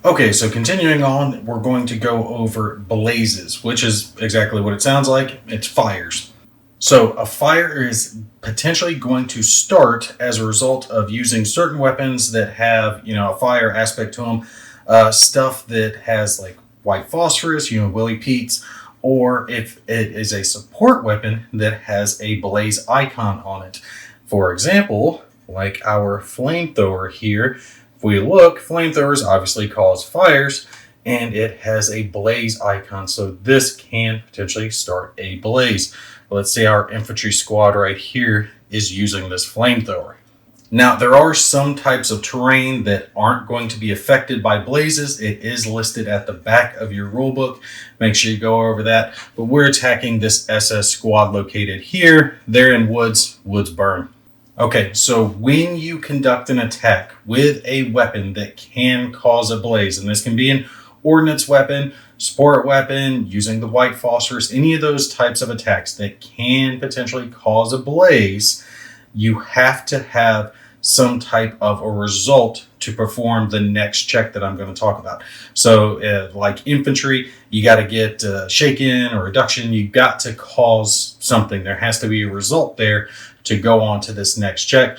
Okay, so continuing on, we're going to go over blazes, which is exactly what it sounds like. It's fires. So a fire is potentially going to start as a result of using certain weapons that have, a fire aspect to them. Stuff that has like white phosphorus, Willy Pete's, or if it is a support weapon that has a blaze icon on it. For example, like our flamethrower here. If we look, flamethrowers obviously cause fires, and it has a blaze icon, so this can potentially start a blaze. Let's say our infantry squad right here is using this flamethrower. Now, there are some types of terrain that aren't going to be affected by blazes. It is listed at the back of your rulebook. Make sure you go over that. But we're attacking this SS squad located here. They're in woods. Woods burn. Okay, so when you conduct an attack with a weapon that can cause a blaze, and this can be an ordnance weapon, sport weapon, using the white phosphorus, any of those types of attacks that can potentially cause a blaze, you have to have some type of a result to perform the next check that I'm going to talk about. So like infantry, you got to get shaken or reduction. You got to cause something. There has to be a result there to go on to this next check.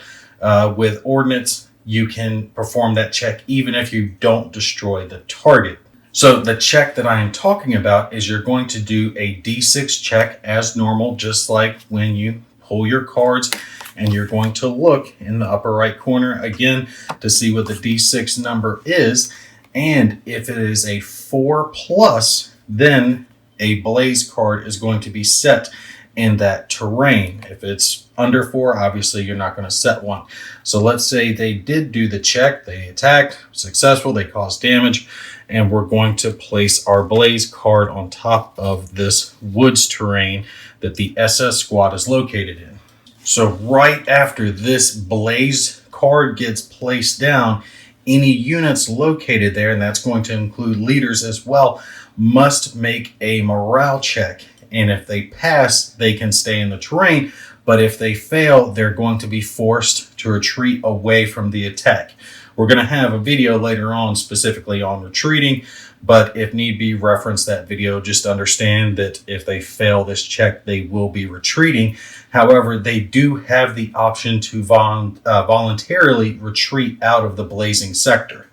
With ordnance, you can perform that check even if you don't destroy the target. So the check that I am talking about is you're going to do a D6 check as normal, just like when you pull your cards, and you're going to look in the upper right corner again to see what the D6 number is. And if it is a 4+, then a blaze card is going to be set in that terrain. If it's under 4, obviously you're not going to set one. So let's say they did do the check, they attacked, successful, they caused damage, and we're going to place our blaze card on top of this woods terrain that the SS squad is located in. So right after this blaze card gets placed down, any units located there, and that's going to include leaders as well, must make a morale check. And if they pass, they can stay in the terrain. But if they fail, they're going to be forced to retreat away from the attack. We're going to have a video later on specifically on retreating, but if need be, reference that video. Just understand that if they fail this check, they will be retreating. However, they do have the option to voluntarily retreat out of the blazing sector.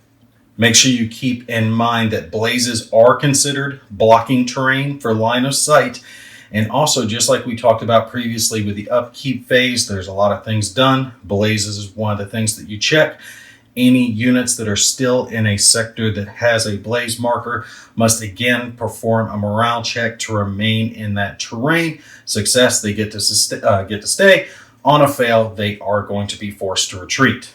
Make sure you keep in mind that blazes are considered blocking terrain for line of sight. And also, just like we talked about previously with the upkeep phase, there's a lot of things done. Blazes is one of the things that you check. Any units that are still in a sector that has a blaze marker must again perform a morale check to remain in that terrain. Success, they get to stay. On a fail, they are going to be forced to retreat.